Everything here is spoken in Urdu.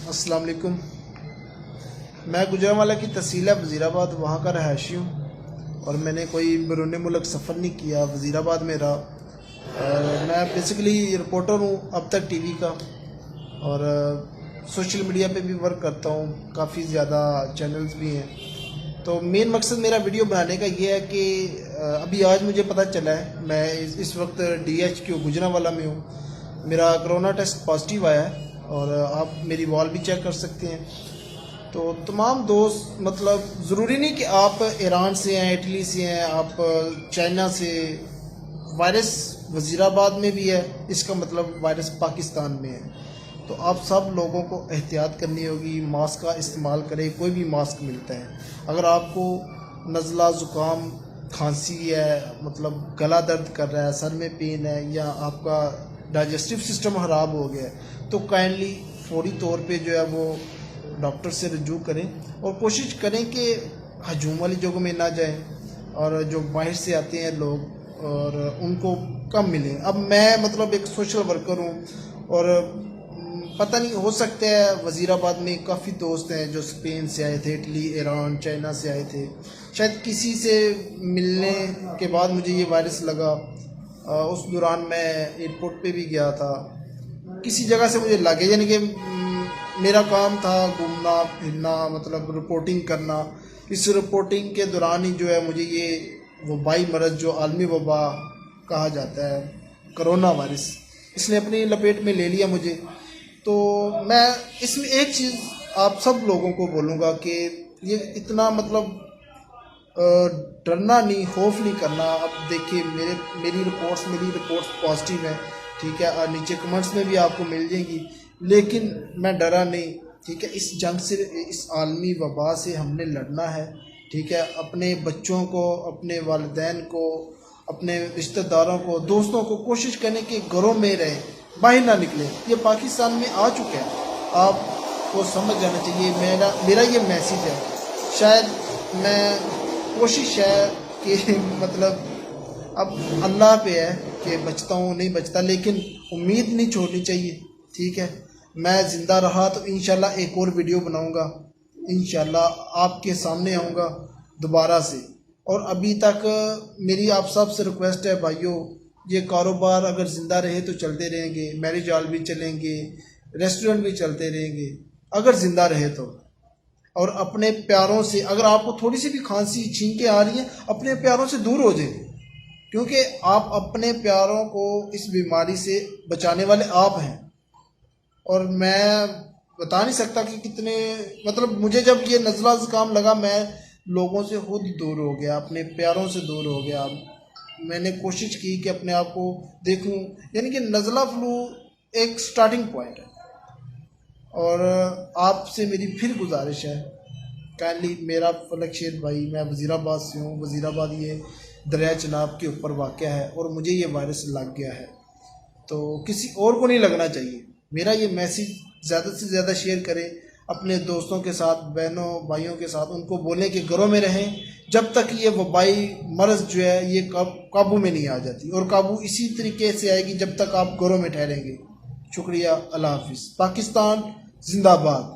السلام علیکم۔ میں گجرانوالہ کی تحصیل ہے وزیر آباد، وہاں کا رہائشی ہوں اور میں نے کوئی بیرون ملک سفر نہیں کیا۔ وزیر آباد میں رہا اور میں بیسیکلی رپورٹر ہوں اب تک ٹی وی کا، اور سوشل میڈیا پہ بھی ورک کرتا ہوں، کافی زیادہ چینلز بھی ہیں۔ تو مین مقصد میرا ویڈیو بنانے کا یہ ہے کہ ابھی آج مجھے پتہ چلا ہے، میں اس وقت DHQ گجرانوالہ میں ہوں، میرا کرونا ٹیسٹ پازیٹیو آیا ہے اور آپ میری وال بھی چیک کر سکتے ہیں۔ تو تمام دوست، مطلب ضروری نہیں کہ آپ ایران سے ہیں، اٹلی سے ہیں، آپ چائنا سے، وائرس وزیر آباد میں بھی ہے، اس کا مطلب وائرس پاکستان میں ہے۔ تو آپ سب لوگوں کو احتیاط کرنی ہوگی، ماسک کا استعمال کریں، کوئی بھی ماسک ملتا ہے۔ اگر آپ کو نزلہ، زکام، کھانسی ہے، مطلب گلا درد کر رہا ہے، سر میں پین ہے، یا آپ کا ڈائجسٹو سسٹم خراب ہو گیا ہے، تو کائنڈلی فوری طور پہ جو ہے وہ ڈاکٹر سے رجوع کریں اور کوشش کریں کہ ہجوم والی جگہوں میں نہ جائیں، اور جو باہر سے آتے ہیں لوگ اور ان کو کم ملیں۔ اب میں مطلب ایک سوشل ورکر ہوں اور پتہ نہیں، ہو سکتا ہے وزیر آباد میں کافی دوست ہیں جو اسپین سے آئے تھے، اٹلی، ایران، چائنا سے آئے تھے، شاید کسی سے ملنے کے بعد مجھے یہ وائرس لگا۔ اس دوران میں ایئرپورٹ پہ بھی گیا تھا، کسی جگہ سے مجھے لگے، یعنی کہ میرا کام تھا گھومنا پھرنا، مطلب رپورٹنگ کرنا۔ اس رپورٹنگ کے دوران ہی جو ہے مجھے یہ وبائی مرض، جو عالمی وبا کہا جاتا ہے، کرونا وائرس، اس نے اپنی لپیٹ میں لے لیا مجھے۔ تو میں اس میں ایک چیز آپ سب لوگوں کو بولوں گا کہ یہ اتنا مطلب ڈرنا نہیں، خوف نہیں کرنا۔ اب دیکھیے میری رپورٹس پازیٹیو ہیں، ٹھیک ہے، اور نیچے کمنٹس میں بھی آپ کو مل جائیں گی، لیکن میں ڈرا نہیں، ٹھیک ہے۔ اس جنگ سے، اس عالمی وبا سے ہم نے لڑنا ہے، ٹھیک ہے۔ اپنے بچوں کو، اپنے والدین کو، اپنے رشتہ داروں کو، دوستوں کو کوشش کریں کہ گھروں میں رہیں، باہر نہ نکلیں۔ یہ پاکستان میں آ چکا ہے، آپ کو سمجھ جانا چاہیے۔ میرا یہ میسیج ہے، شاید میں کوشش ہے کہ مطلب اب اللہ پہ ہے کہ بچتا ہوں نہیں بچتا، لیکن امید نہیں چھوڑنی چاہیے، ٹھیک ہے۔ میں زندہ رہا تو انشاءاللہ ایک اور ویڈیو بناؤں گا، انشاءاللہ آپ کے سامنے آؤں گا دوبارہ سے۔ اور ابھی تک میری آپ سب سے ریکویسٹ ہے بھائیوں، یہ کاروبار اگر زندہ رہے تو چلتے رہیں گے، میرج ہال بھی چلیں گے، ریسٹورنٹ بھی چلتے رہیں گے اگر زندہ رہے تو۔ اور اپنے پیاروں سے، اگر آپ کو تھوڑی سی بھی کھانسی چھینکیں آ رہی ہیں، اپنے پیاروں سے دور ہو جائیں، کیونکہ آپ اپنے پیاروں کو اس بیماری سے بچانے والے آپ ہیں۔ اور میں بتا نہیں سکتا کہ کتنے، مطلب مجھے جب یہ نزلہ زکام لگا، میں لوگوں سے خود دور ہو گیا، اپنے پیاروں سے دور ہو گیا۔ میں نے کوشش کی کہ اپنے آپ کو دیکھوں، یعنی کہ نزلہ فلو ایک سٹارٹنگ پوائنٹ ہے۔ اور آپ سے میری پھر گزارش ہے، کائنڈلی، میرا فلک شیر بھائی، میں وزیر آباد سے ہوں۔ وزیر آباد یہ دریائے چناب کے اوپر واقع ہے اور مجھے یہ وائرس لگ گیا ہے، تو کسی اور کو نہیں لگنا چاہیے۔ میرا یہ میسیج زیادہ سے زیادہ شیئر کریں اپنے دوستوں کے ساتھ، بہنوں بھائیوں کے ساتھ، ان کو بولیں کہ گھروں میں رہیں جب تک یہ وبائی مرض جو ہے یہ قابو میں نہیں آ جاتی، اور قابو اسی طریقے سے آئے گی جب تک آپ گھروں میں ٹھہریں گے۔ شکریہ، اللہ حافظ۔ پاکستان زندہ باد۔